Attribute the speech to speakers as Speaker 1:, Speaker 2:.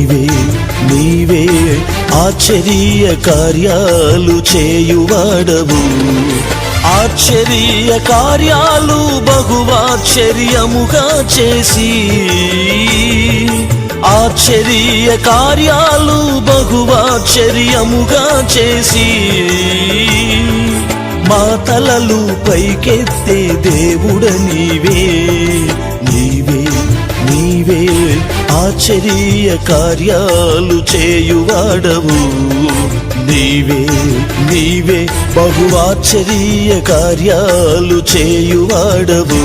Speaker 1: నీవే నీవే ఆశ్చర్య కార్యాలు చేయువాడవు. ఆశ్చర్య కార్యాలు బహువాశ్చర్యముగా చేసి, ఆశ్చర్య కార్యాలు బహువాశ్చర్యముగా చేసి, మా తలలు పైకెత్తే దేవుడ నీవే నీవే నీవే ఆశ్చర్య కార్యాలు చేయువాడవు. నీవే నీవే బహువాశ్చర్య కార్యాలు చేయువాడవు.